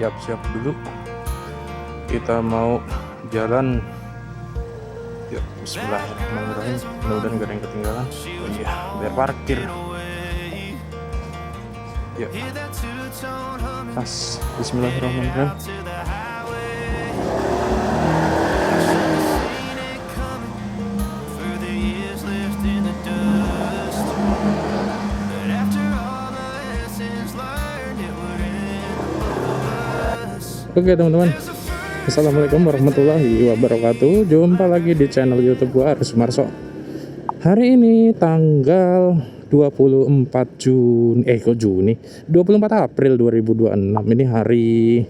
siap-siap dulu, kita mau jalan. Yuk, bismillahirrahmanirrahim. Mudah-mudahan gak ada yang ketinggalan. Oh iya, biar parkir. Yuk, pas. Bismillahirrahmanirrahim. Oke teman-teman, assalamualaikum warahmatullahi wabarakatuh. Jumpa lagi di channel YouTube gua, Aris Sumarso. Hari ini tanggal 24 April 2026. Ini hari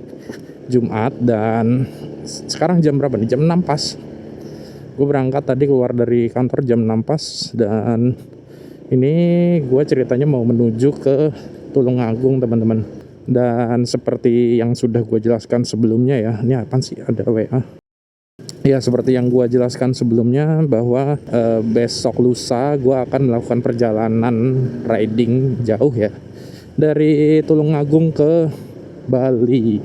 Jumat dan sekarang jam berapa nih? Jam 6 pas. Gue berangkat tadi, keluar dari kantor jam 6 pas, dan ini gue ceritanya mau menuju ke Tulungagung teman-teman. Dan seperti yang sudah gue jelaskan sebelumnya ya, ini apaan sih, ada WA. Ya, seperti yang gue jelaskan sebelumnya bahwa besok lusa gue akan melakukan perjalanan riding jauh ya, dari Tulungagung ke Bali.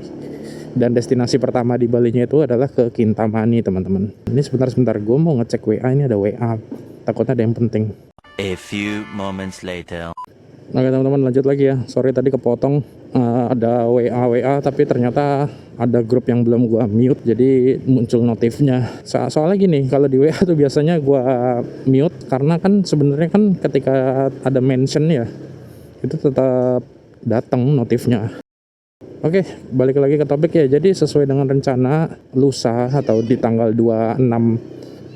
Dan destinasi pertama di Balinya itu adalah ke Kintamani teman-teman. Ini sebentar gue mau ngecek WA, ini ada WA, takutnya ada yang penting. A few moments later. Oke teman-teman, lanjut lagi ya. Sorry tadi kepotong, ada WA tapi ternyata ada grup yang belum gua mute, jadi muncul notifnya. Soalnya gini, kalau di WA tuh biasanya gua mute karena kan sebenarnya kan ketika ada mention ya, itu tetap datang notifnya. Oke, balik lagi ke topik ya. Jadi sesuai dengan rencana lusa atau di tanggal 26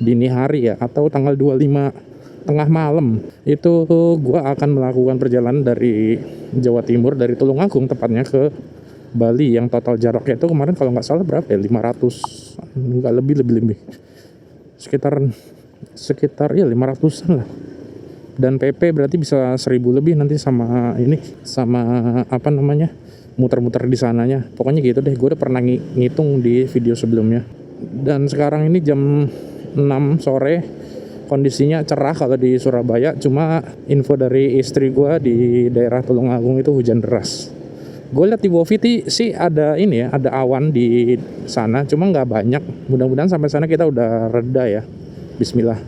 dini hari ya, atau tanggal 25 tengah malam itu gue akan melakukan perjalanan dari Jawa Timur, dari Tulungagung tepatnya, ke Bali, yang total jaraknya itu kemarin kalau nggak salah berapa ya, 500, nggak lebih sekitar ya 500-an lah, dan PP berarti bisa 1000 lebih nanti sama apa namanya, muter-muter di sananya. Pokoknya gitu deh, gue udah pernah ngitung di video sebelumnya. Dan sekarang ini jam 6 sore, kondisinya cerah kalau di Surabaya, cuma info dari istri gue di daerah Tulungagung itu hujan deras. Gue lihat di Woviti sih ada ini ya, ada awan di sana, cuma nggak banyak. Mudah-mudahan sampai sana kita udah reda ya. Bismillah.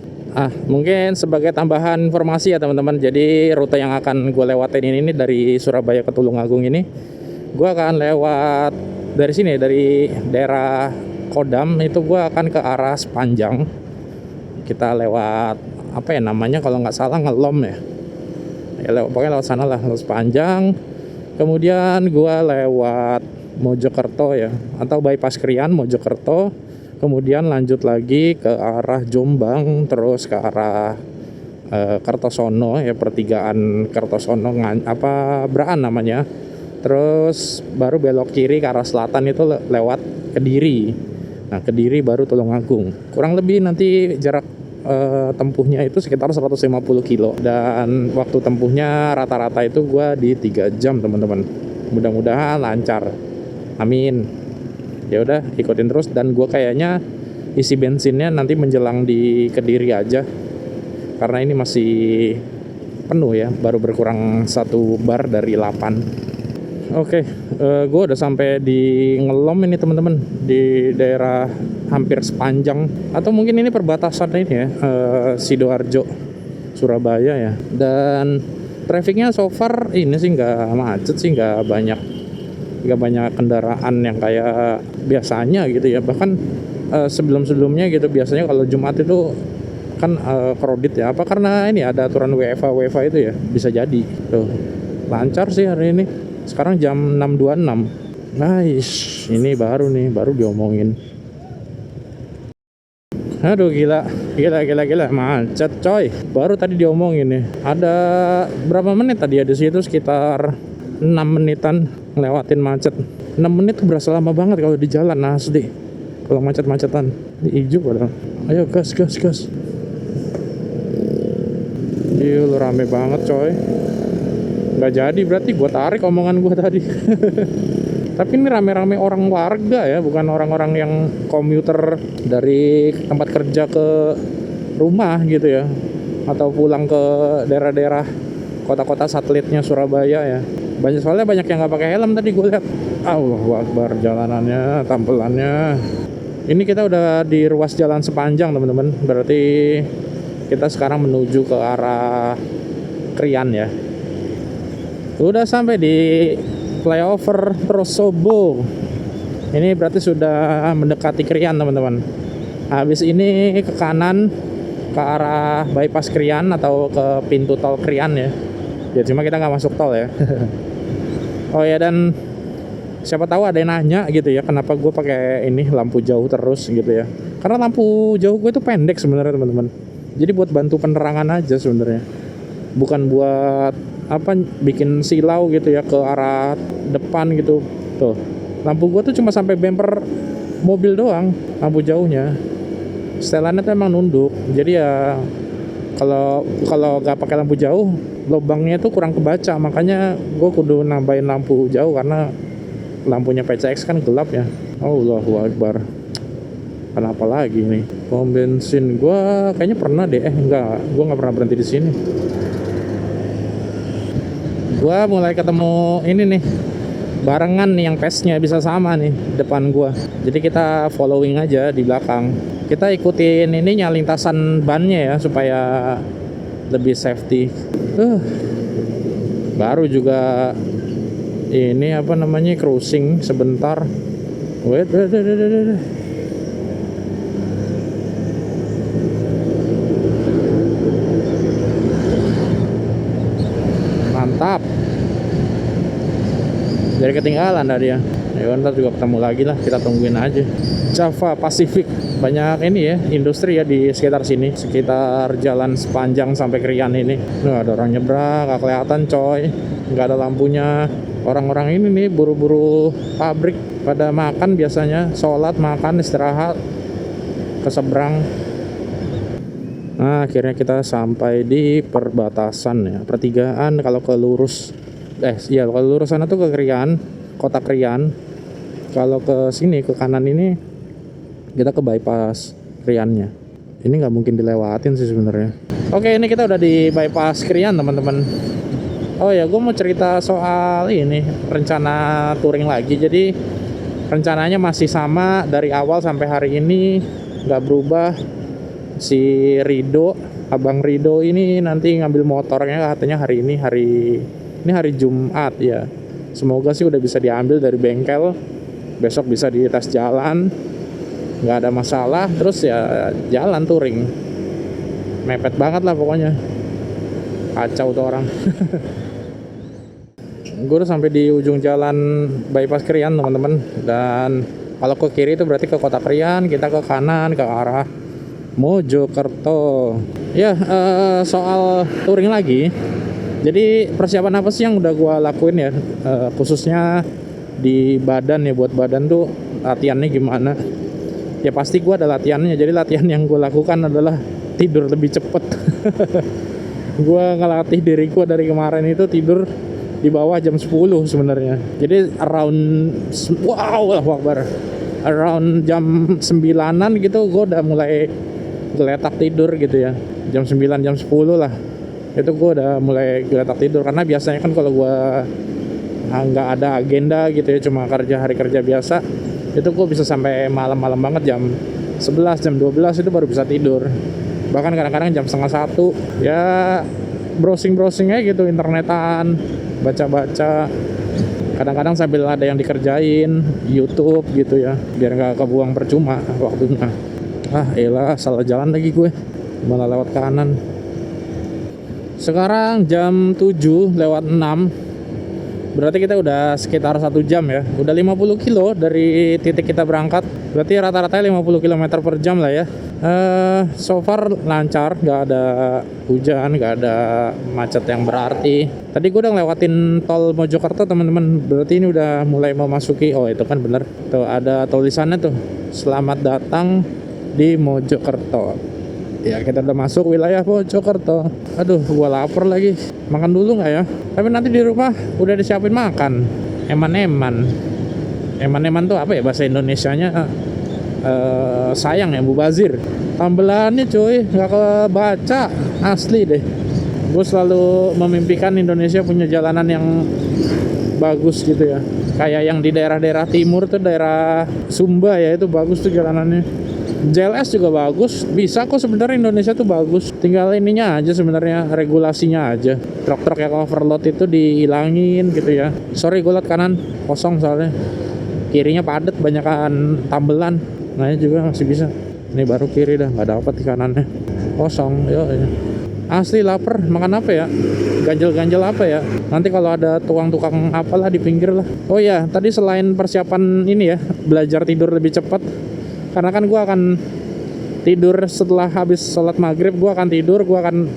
Mungkin sebagai tambahan informasi ya teman-teman, jadi rute yang akan gue lewatin ini dari Surabaya ke Tulungagung ini, gue akan lewat dari sini, dari daerah Kodam itu gue akan ke arah Sepanjang. Kita lewat apa ya namanya, kalau nggak salah Ngelom ya, pokoknya lewat sana lah, lewat Sepanjang. Kemudian gua lewat Mojokerto ya, atau bypass Krian Mojokerto, kemudian lanjut lagi ke arah Jombang, terus ke arah Kertosono ya, pertigaan Kertosono Braan namanya, terus baru belok kiri ke arah selatan itu lewat Kediri. Nah, Kediri baru Tulungagung. Kurang lebih nanti jarak tempuhnya itu sekitar 150 kilo, dan waktu tempuhnya rata-rata itu gue di 3 jam teman-teman. Mudah-mudahan lancar, amin. Ya udah, ikutin terus, dan gue kayaknya isi bensinnya nanti menjelang di Kediri aja, karena ini masih penuh ya, baru berkurang 1 bar dari 8. Oke, gue udah sampai di Ngelom ini teman-teman, di daerah hampir Sepanjang, atau mungkin ini perbatasan ini ya, Sidoarjo Surabaya ya. Dan trafficnya so far ini sih nggak macet sih, nggak banyak kendaraan yang kayak biasanya gitu ya. Bahkan sebelumnya gitu, biasanya kalau Jumat itu kan crowded ya, apa karena ini ada aturan WFA itu ya, bisa jadi tuh. Lancar sih hari ini. Sekarang jam 6.26. Nice, ini baru diomongin. Aduh gila, macet coy. Baru tadi diomongin nih. Ada berapa menit tadi ya di situ, sekitar 6 menitan ngelewatin macet. 6 menit tuh berasa lama banget kalau di jalan asli. Kalau macet-macetan. Ini hijau padahal. Ayo gas. Gila, rame banget coy. Nggak jadi berarti gue tarik omongan gue tadi. Tapi ini rame-rame orang warga ya, bukan orang-orang yang komuter dari tempat kerja ke rumah gitu ya, atau pulang ke daerah-daerah kota-kota satelitnya Surabaya ya. Soalnya banyak yang nggak pakai helm tadi gue lihat. Allahu Akbar, jalanannya, tampilannya. Ini kita udah di ruas jalan sepanjang teman-teman. Berarti kita sekarang menuju ke arah Krian ya. Udah sampai di flyover Trosobo. Ini berarti sudah mendekati Krian teman-teman. Habis ini ke kanan ke arah bypass Krian atau ke pintu tol Krian ya. Ya cuma kita nggak masuk tol ya. Oh ya, dan siapa tahu ada yang nanya gitu ya, kenapa gue pakai ini lampu jauh terus gitu ya. Karena lampu jauh gue itu pendek sebenarnya teman-teman. Jadi buat bantu penerangan aja sebenarnya. Bukan buat apa bikin silau gitu ya ke arah depan gitu. Tuh. Lampu gue tuh cuma sampai bumper mobil doang, lampu jauhnya. Setelannya tuh emang nunduk. Jadi ya kalau nggak pakai lampu jauh, lubangnya tuh kurang kebaca. Makanya gue kudu nambahin lampu jauh karena lampunya PCX kan gelap ya. Allahu Akbar. Kenapa lagi nih? Pom bensin gue kayaknya pernah deh. Enggak, gue nggak pernah berhenti di sini. Gue mulai ketemu ini nih. Barengan nih yang pace-nya bisa sama nih depan gua. Jadi kita following aja di belakang. Kita ikutin ininya lintasan bannya ya supaya lebih safety. Baru juga ini apa namanya cruising sebentar. Wait. Mantap. Jadi ketinggalan tadi ya. Ya ntar juga ketemu lagi lah, kita tungguin aja. Java Pacific, banyak ini ya industri ya di sekitar sini, sekitar jalan sepanjang sampai Krian ini. Nah, ada orang nyebrang, gak kelihatan coy, nggak ada lampunya. Orang-orang ini nih buru-buru pabrik pada makan biasanya, sholat, makan, istirahat, ke seberang. Nah, akhirnya kita sampai di perbatasan ya, pertigaan. Kalau ke lurus kalau lurus sana tuh ke Krian, kota Krian. Kalau ke sini ke kanan ini kita ke bypass Kriannya. Ini nggak mungkin dilewatin sih sebenarnya. Oke, ini kita udah di bypass Krian teman-teman. Oh ya, gue mau cerita soal ini rencana touring lagi. Jadi rencananya masih sama dari awal sampai hari ini, nggak berubah. Si Rido, Abang Rido ini nanti ngambil motornya katanya hari hari Jumat ya. Semoga sih udah bisa diambil dari bengkel. Besok bisa dites jalan, nggak ada masalah. Terus ya jalan touring. Mepet banget lah pokoknya. Kacau tuh orang. Gue udah sampai di ujung jalan bypass Krian teman-teman. Dan kalau ke kiri itu berarti ke kota Krian, kita ke kanan ke arah Mojokerto. Ya, soal touring lagi. Jadi persiapan apa sih yang udah gue lakuin ya, khususnya di badan ya, buat badan tuh latihannya gimana? Ya pasti gue ada latihannya. Jadi latihan yang gue lakukan adalah tidur lebih cepet. Gue ngelatih diri gue dari kemarin itu tidur di bawah jam 10 sebenarnya. Jadi around jam 9-an gitu gue udah mulai geletak tidur gitu ya. Jam 9, jam 10 lah. Itu gue udah mulai geletak tidur. Karena biasanya kan kalau gue nggak ada agenda gitu ya, cuma hari kerja biasa, itu gue bisa sampai malam-malam banget, jam 11, jam 12 itu baru bisa tidur. Bahkan kadang-kadang jam 12:30 ya, browsing-browsing aja gitu, internetan, baca-baca, kadang-kadang sambil ada yang dikerjain, YouTube gitu ya, biar nggak kebuang percuma waktunya. Elah, salah jalan lagi gue, malah lewat kanan. Sekarang jam 7:06, berarti kita udah sekitar 1 jam ya. Udah 50 kilo dari titik kita berangkat. Berarti rata-ratanya 50 km per jam lah ya. So far lancar, gak ada hujan, gak ada macet yang berarti. Tadi gue udah ngelewatin tol Mojokerto teman-teman. Berarti ini udah mulai memasuki, oh itu kan bener, tuh ada tulisannya tuh, selamat datang di Mojokerto. Ya kita udah masuk wilayah Mojokerto. Aduh, gua lapar lagi. Makan dulu nggak ya? Tapi nanti di rumah udah disiapin makan. Eman-eman tuh apa ya bahasa Indonesianya? Sayang ya, mubazir. Tambelannya cuy, nggak kebaca. Asli deh. Gue selalu memimpikan Indonesia punya jalanan yang bagus gitu ya. Kayak yang di daerah-daerah timur tuh, daerah Sumba ya, itu bagus tuh jalanannya. JLS juga bagus, bisa kok sebenarnya Indonesia tuh bagus. Tinggal ininya aja sebenarnya, regulasinya aja. Truk-truk yang overload itu dihilangin gitu ya. Sorry, gue liat kanan kosong soalnya. Kirinya padet, banyakan tambelan. Nah ini juga masih bisa. Ini baru kiri dah, nggak dapat di kanannya. Kosong, yo. Asli lapar, makan apa ya? Ganjel-ganjel apa ya? Nanti kalau ada tukang-tukang apalah di pinggir lah. Oh ya, tadi selain persiapan ini ya, belajar tidur lebih cepat. Karena kan gue akan tidur setelah habis sholat maghrib, gue akan tidur, gue akan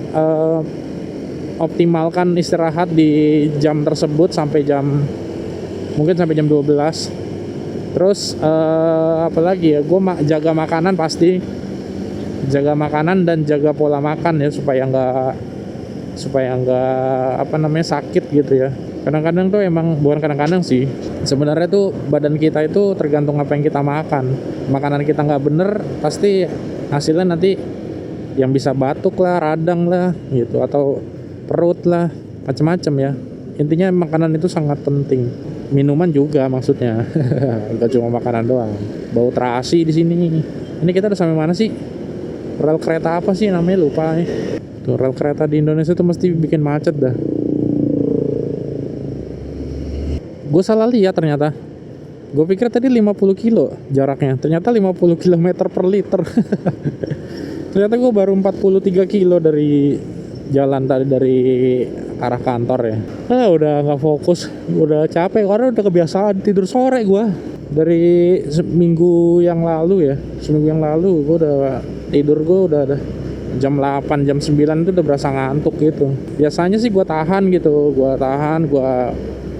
optimalkan istirahat di jam tersebut sampai mungkin sampai jam 12. Terus apalagi ya, gue jaga makanan pasti, jaga makanan dan jaga pola makan ya, supaya nggak apa namanya sakit gitu ya. Kadang-kadang tuh emang, bukan kadang-kadang sih, sebenarnya tuh badan kita itu tergantung apa yang kita makan. Makanan kita nggak bener, pasti hasilnya nanti yang bisa batuk lah, radang lah gitu, atau perut lah, macam-macam ya. Intinya makanan itu sangat penting. Minuman juga maksudnya, nggak cuma makanan doang. Bau terasi di sini. Ini kita udah sampai mana sih? Rel kereta apa sih namanya, lupa ya. Tuh, rel kereta di Indonesia tuh mesti bikin macet dah. Gue salah lihat ternyata. Gue pikir tadi 50 kilo jaraknya, ternyata 50 km per liter. Ternyata gue baru 43 kilo dari jalan tadi, dari arah kantor ya. Udah nggak fokus, udah capek karena udah kebiasaan tidur sore gue. Dari seminggu yang lalu gue udah tidur, gue udah jam 8, jam 9 itu udah berasa ngantuk gitu. Biasanya sih gue tahan gitu, gue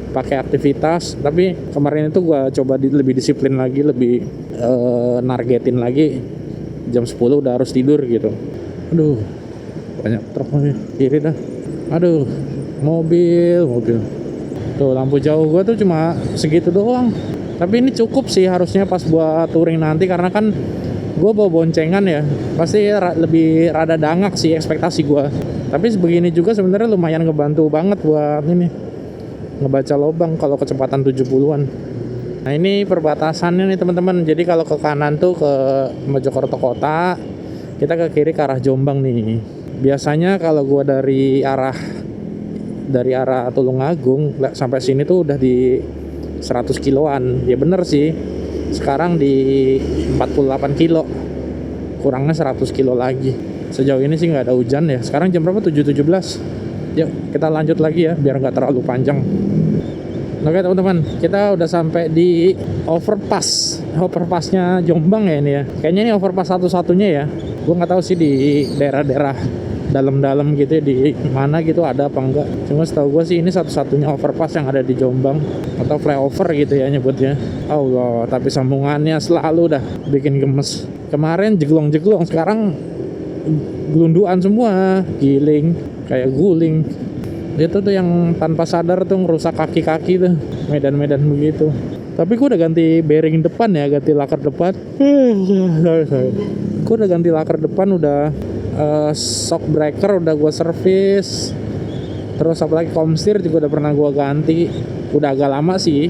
pakai aktivitas, tapi kemarin itu gue coba lebih disiplin lagi, lebih nargetin lagi, jam 10 udah harus tidur gitu. Aduh, banyak truk nih kiri dah. Aduh, mobil tuh, lampu jauh gue tuh cuma segitu doang, tapi ini cukup sih harusnya pas buat touring nanti, karena kan gue bawa boncengan ya, pasti lebih rada dangak sih ekspektasi gue. Tapi begini juga sebenarnya lumayan ngebantu banget buat ini, ngebaca lobang kalau kecepatan 70-an. Nah ini perbatasannya nih teman-teman. Jadi kalau ke kanan tuh ke Mojokerto kota, kita ke kiri ke arah Jombang nih. Biasanya kalau gua dari arah Tulungagung sampai sini tuh udah di 100 kiloan. Ya bener sih. Sekarang di 48 kilo. Kurangnya 100 kilo lagi. Sejauh ini sih nggak ada hujan ya. Sekarang jam berapa? 7.17. Yuk kita lanjut lagi ya, biar nggak terlalu panjang. Oke teman-teman, kita udah sampai di overpassnya Jombang ya ini ya. Kayaknya ini overpass satu-satunya ya. Gue nggak tahu sih di daerah-daerah dalam-dalam gitu ya, di mana gitu ada apa enggak. Cuma setahu gue sih ini satu-satunya overpass yang ada di Jombang, atau flyover gitu ya nyebutnya. Allah, tapi sambungannya selalu dah bikin gemes. Kemarin jeglong-jeglong, sekarang gelunduan semua, giling kayak guling. Itu tuh yang tanpa sadar tuh ngerusak kaki-kaki tuh, medan-medan begitu. Tapi gue udah ganti bearing depan ya, ganti laker depan. Gue udah ganti laker depan, udah shock breaker udah gue servis. Terus apalagi komstir juga udah pernah gue ganti. Udah agak lama sih.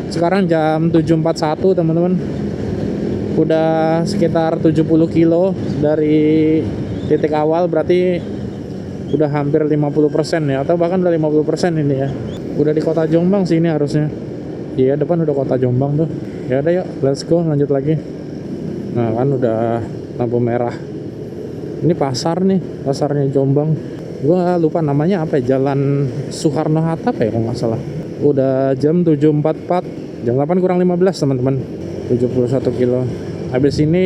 Sekarang jam 7.41 teman-teman. Udah sekitar 70 kilo dari titik awal, berarti udah hampir 50% ya, atau bahkan udah 50% ini ya. Udah di kota Jombang sih ini harusnya. Iya, depan udah kota Jombang tuh. Ya udah yuk, let's go, lanjut lagi. Nah kan udah lampu merah. Ini pasar nih, pasarnya Jombang. Gua lupa namanya apa ya, Jalan Soekarno Hatta ya kalau nggak salah. Udah jam 7.44, jam 8 kurang 15 teman-teman. 71 kilo. Habis ini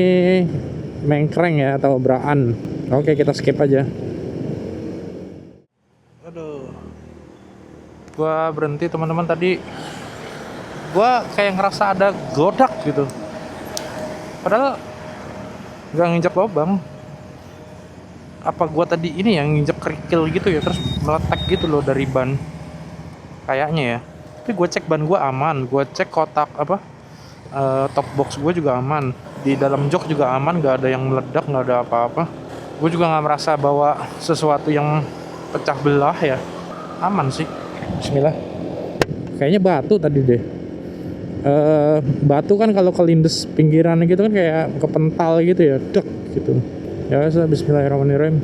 Mengkreng ya, atau Braan. Oke, kita skip aja. Aduh, gua berhenti teman-teman tadi. Gua kayak ngerasa ada godak gitu. Padahal nggak nginjak lubang. Apa gua tadi ini yang nginjak kerikil gitu ya, terus meletek gitu loh dari ban. Kayaknya ya. Tapi gue cek ban gua aman. Gua cek kotak top box gue juga aman. Di dalam jok juga aman, nggak ada yang meledak, nggak ada apa-apa. Gue juga nggak merasa bawa sesuatu yang pecah belah ya. Aman sih. Bismillah. Kayaknya batu tadi deh. batu kan kalau kelindes pinggiran gitu kan kayak kepental gitu ya, dek gitu. Ya wes, bismillahirrahmanirrahim.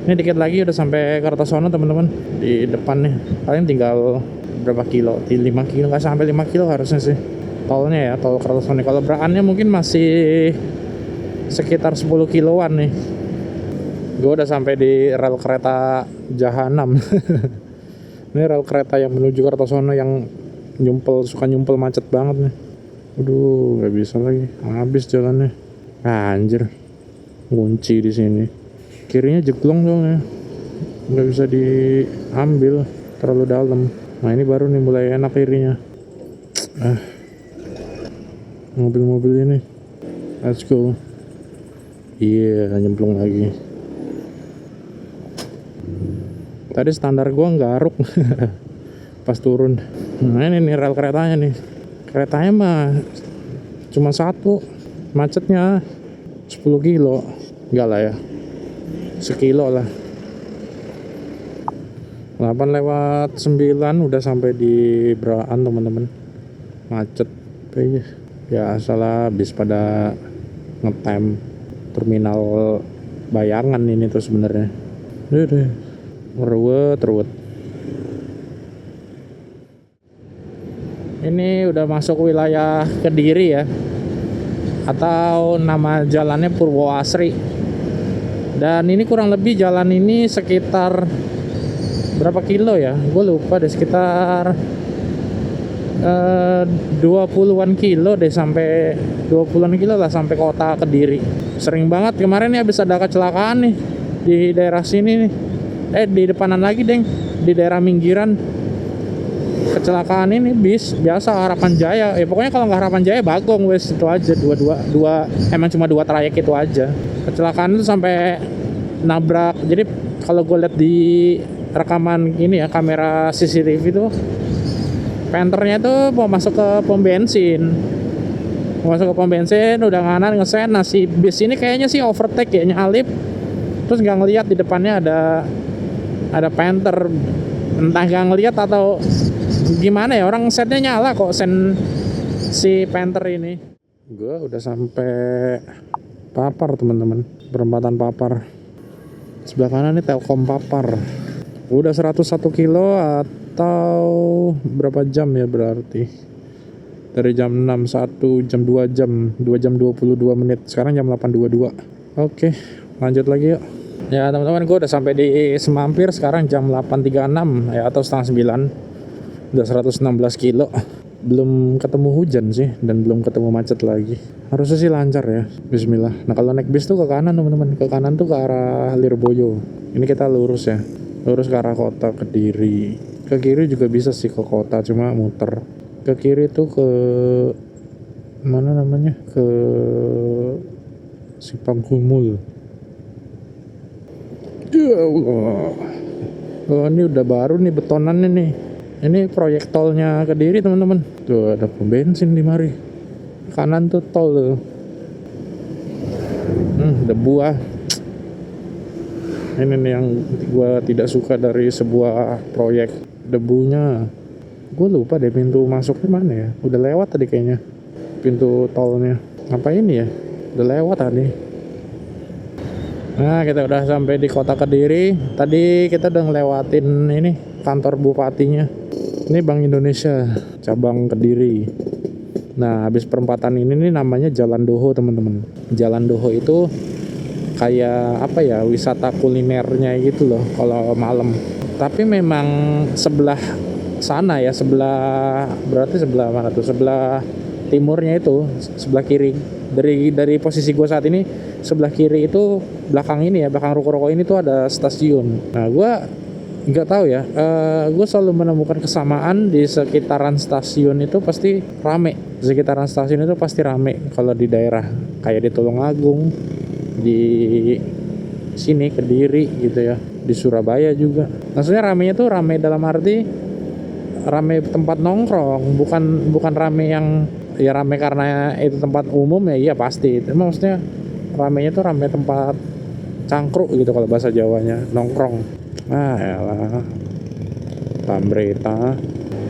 Ini dikit lagi udah sampai Kertosono teman-teman. Di depan nih paling tinggal berapa kilo, 5 kilo, nggak sampai 5 kilo harusnya sih tolnya ya, tol Kertosono. Kalau Braannya mungkin masih sekitar 10 kiloan nih. Gue udah sampai di rel kereta Jahanam. Ini rel kereta yang menuju Kertosono yang suka nyumpel macet banget nih. Aduh, nggak bisa lagi, habis jalannya. Anjir, kunci di sini. Kirinya jeglong dong ya, nggak bisa diambil, terlalu dalam. Nah ini baru nih mulai enak kirinya. Mobil-mobil ini, let's go. Iya, nyemplung lagi. Tadi standar gua garuk pas turun. Nah ini nih rel keretanya nih. Keretanya mah cuma satu, macetnya 10 kilo. Enggak lah ya, sekilo lah. 8:09 udah sampai di Braan teman-teman. Macet ya, salah bis pada ngetem. Terminal Bayangan ini tuh sebenarnya. Deh ruwet. Ini udah masuk wilayah Kediri ya, atau nama jalannya Purwoasri. Dan ini kurang lebih jalan ini sekitar berapa kilo ya, gue lupa deh, sekitar 20-an kilo deh, sampai 20-an kilo lah sampai kota Kediri. Sering banget kemarin nih habis ada kecelakaan nih di daerah sini nih, di depanan lagi deng, di daerah Minggiran. Kecelakaan ini bis biasa Harapan Jaya, pokoknya kalau nggak Harapan Jaya Bagong, wes itu aja, dua emang cuma 2 trayek itu aja. Kecelakaan itu sampai nabrak. Jadi kalau gue lihat di rekaman ini ya, kamera CCTV itu, Panternya tuh mau masuk ke pom bensin. Udah nganan ngesen. Nah si bis ini kayaknya sih overtake ya, nyalip. Terus nggak ngelihat di depannya ada Panther. Entah nggak ngelihat atau gimana ya, orang sennya nyala kok, sen si Panther ini. Gue udah sampai Papar teman-teman, perempatan Papar. Sebelah kanan nih Telkom Papar. Udah 101 kilo atau berapa jam ya berarti? Dari jam 6, 1 jam 2 jam 22 menit. Sekarang jam 8.22. Oke, lanjut lagi yuk. Ya teman-teman, gue udah sampai di Semampir. Sekarang jam 8.36 ya, atau setengah 9. Udah 116 kilo. Belum ketemu hujan sih, dan belum ketemu macet lagi. Harusnya sih lancar ya, bismillah. Nah kalau naik bis tuh ke kanan teman-teman. Ke kanan tuh ke arah Lirboyo. Ini kita lurus ya, lurus ke arah kota Kediri. Ke kiri juga bisa sih ke kota, cuma muter. Ke kiri tuh ke mana namanya, ke Sipangkumul. Ya Allah. Oh ini udah baru nih betonannya nih. Ini proyek tolnya Kediri teman-teman. Tuh ada pom bensin di mari. Kanan tuh tol tuh. Debu ah. Ini nih yang gue tidak suka dari sebuah proyek, debunya. Gue lupa deh pintu masuknya mana ya. Udah lewat tadi kayaknya pintu tolnya. Apa ini ya? Udah lewat tadi. Nah kita udah sampai di kota Kediri. Tadi kita udah ngelewatin ini kantor bupatinya. Ini Bank Indonesia cabang Kediri. Nah habis perempatan ini nih namanya Jalan Doho teman-teman. Jalan Doho itu kayak apa ya, wisata kulinernya gitu loh kalau malam. Tapi memang sebelah sana ya, berarti sebelah mana tuh, sebelah timurnya itu, sebelah kiri. Dari posisi gue saat ini, sebelah kiri itu belakang ini ya, belakang ruko-ruko ini tuh ada stasiun. Nah gue nggak tahu ya, gue selalu menemukan kesamaan di sekitaran stasiun itu pasti rame. Di sekitaran stasiun itu pasti rame kalau di daerah kayak di Tulungagung, di sini Kediri gitu ya, di Surabaya juga. Maksudnya ramenya tuh rame dalam arti rame tempat nongkrong, bukan rame yang ya rame karena itu tempat umum ya, iya pasti. Tapi maksudnya ramenya tuh rame tempat cangkruk gitu kalau bahasa Jawanya, nongkrong. Ah yalah, Tambreta.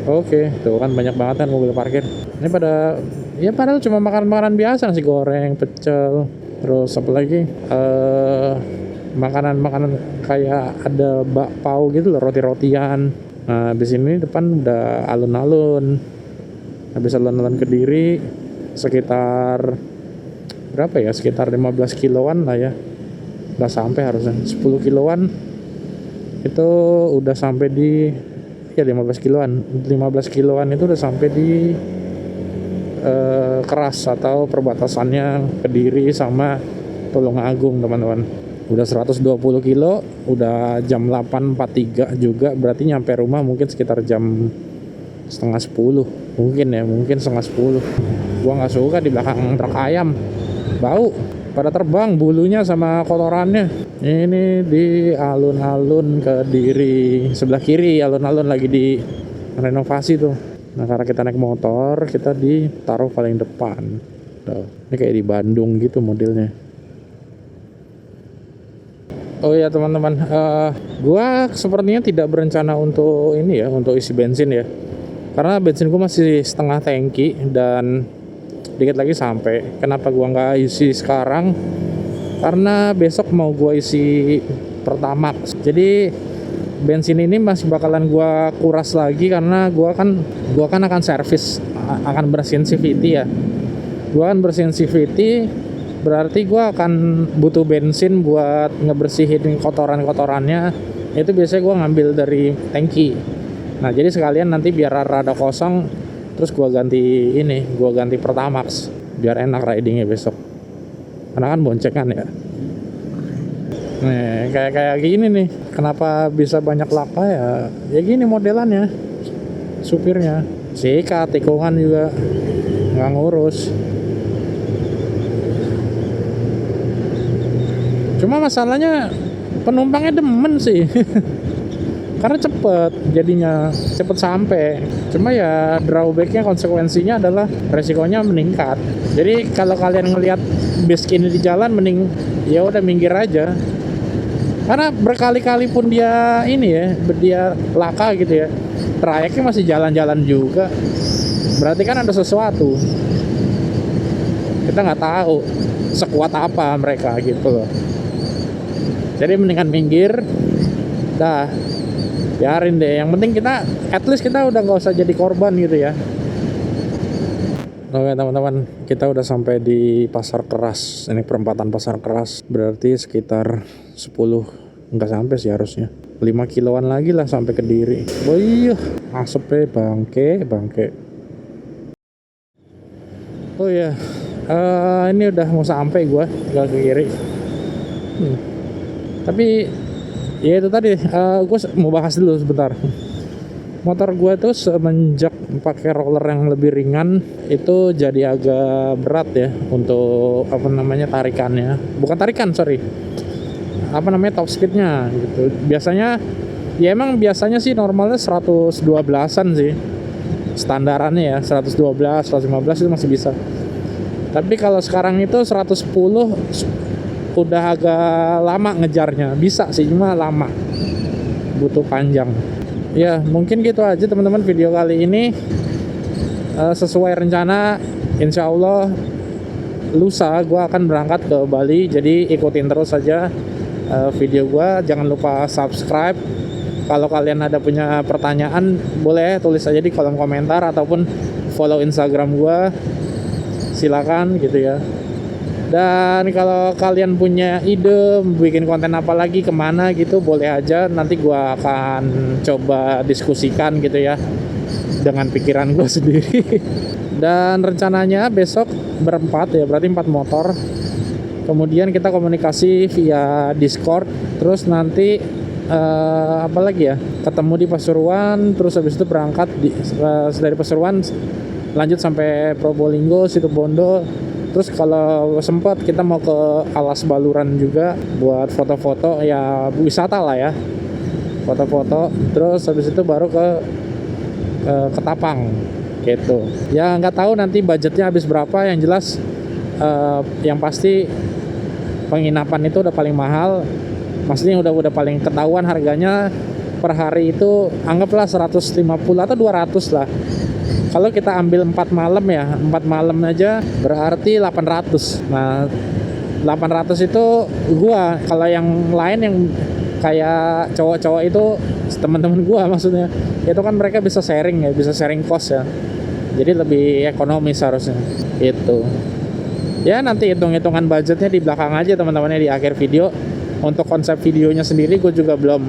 Oke, tuh kan banyak banget kan mobil parkir. Ini pada ya padahal cuma makan makanan biasa, nasi goreng, pecel, terus apa lagi? Makanan-makanan kayak ada bakpao gitu loh, roti-rotian. Nah, habis ini depan udah alun-alun. Habis alun-alun Kediri sekitar berapa ya? Sekitar 15 kiloan lah ya. Nggak sampai harusnya 10 kiloan. Itu udah sampai di ya 15 kiloan itu udah sampai di Keras atau perbatasannya Kediri sama Tulungagung teman-teman. Udah 120 kilo, udah jam 8.43 juga, berarti nyampe rumah mungkin sekitar jam setengah 10 mungkin setengah 10. Gua nggak suka di belakang truk ayam, bau pada terbang bulunya sama kotorannya. Ini di alun-alun Kediri, sebelah kiri alun-alun lagi di renovasi tuh. Nah karena kita naik motor, kita ditaruh paling depan. Tuh, ini kayak di Bandung gitu modelnya. Oh ya teman-teman, gua sepertinya tidak berencana untuk ini ya, untuk isi bensin ya. Karena bensin gua masih setengah tangki dan dikit lagi sampai. Kenapa gua nggak isi sekarang? Karena besok mau gua isi Pertamax. Jadi bensin ini masih bakalan gua kuras lagi karena gua kan akan servis, akan bersihin CVT ya. Gua akan bersihin CVT, berarti gua akan butuh bensin buat ngebersihin kotoran-kotorannya. Itu biasanya gua ngambil dari tangki. Nah, jadi sekalian nanti biar rada kosong, terus gua ganti Pertamax biar enak ridingnya besok. Karena kan boncengan ya. Nih, kayak gini nih. Kenapa bisa banyak laka ya? Ya gini modelannya. Supirnya sikat, tikungan juga nggak ngurus. Cuma masalahnya penumpangnya demen sih. Karena cepet sampai. Cuma ya drawbacknya, konsekuensinya adalah resikonya meningkat. Jadi kalau kalian ngelihat bis ini di jalan, mending ya udah minggir aja. Karena berkali-kali pun dia laka gitu ya, trayeknya masih jalan-jalan juga. Berarti kan ada sesuatu. Kita nggak tahu sekuat apa mereka gitu loh. Jadi mendingan minggir, dah biarin deh. Yang penting kita, at least kita udah nggak usah jadi korban gitu ya. Oke teman-teman, kita udah sampai di Pasar Keras. Ini perempatan Pasar Keras, berarti sekitar 10, nggak sampai sih harusnya 5 kiloan lagi lah sampai Kediri. Oh iya, asapnya bangke. Oh iya, ini udah mau sampai gua, tinggal ke kiri. Tapi ya itu tadi, gue mau bahas dulu sebentar. Motor gue tuh semenjak pakai roller yang lebih ringan itu jadi agak berat ya untuk tarikannya. Bukan tarikan, sorry. Top speednya gitu. Biasanya sih normalnya 112-an sih. Standarannya ya 112, 115 itu masih bisa. Tapi kalau sekarang itu 110 udah agak lama ngejarnya. Bisa sih, cuma lama. Butuh panjang. Ya mungkin gitu aja teman-teman video kali ini. Sesuai rencana, insya Allah lusa gue akan berangkat ke Bali. Jadi ikutin terus saja video gue. Jangan lupa subscribe. Kalau kalian ada punya pertanyaan, boleh tulis aja di kolom komentar ataupun follow Instagram gue, silakan gitu ya. Dan kalau kalian punya ide bikin konten apa lagi, kemana gitu, boleh aja. Nanti gue akan coba diskusikan gitu ya, dengan pikiran gue sendiri. Dan rencananya besok berempat ya, berarti 4 motor. Kemudian kita komunikasi via Discord. Terus nanti ketemu di Pasuruan. Terus habis itu berangkat dari Pasuruan lanjut sampai Probolinggo, Situbondo. Terus kalau sempat kita mau ke Alas Baluran juga buat foto-foto ya, wisata lah ya, foto-foto. Terus habis itu baru ke Ketapang gitu. Ya nggak tahu nanti budgetnya habis berapa. Yang jelas yang pasti penginapan itu udah paling mahal. Maksudnya udah paling ketahuan harganya per hari itu anggaplah 150 atau 200 lah. Kalau kita ambil 4 malam ya, 4 malam aja berarti 800. Nah, 800 itu gua, kalau yang lain yang kayak cowok-cowok itu teman-teman gua maksudnya, itu kan mereka bisa sharing ya, bisa sharing cost ya. Jadi lebih ekonomis harusnya. Itu. Ya nanti hitung-hitungan budgetnya di belakang aja teman-temannya di akhir video. Untuk konsep videonya sendiri gue juga belum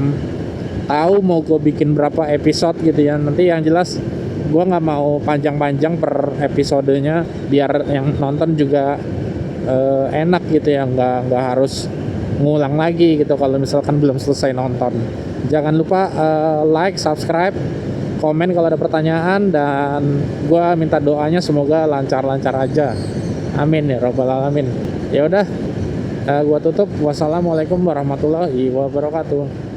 tahu mau gue bikin berapa episode gitu ya. Nanti yang jelas gue nggak mau panjang-panjang per episodenya, biar yang nonton juga enak gitu ya, nggak harus ngulang lagi gitu kalau misalkan belum selesai nonton. Jangan lupa like, subscribe, komen kalau ada pertanyaan, dan gue minta doanya semoga lancar-lancar aja. Amin ya robbal alamin. Ya udah, gua tutup. Wassalamualaikum warahmatullahi wabarakatuh.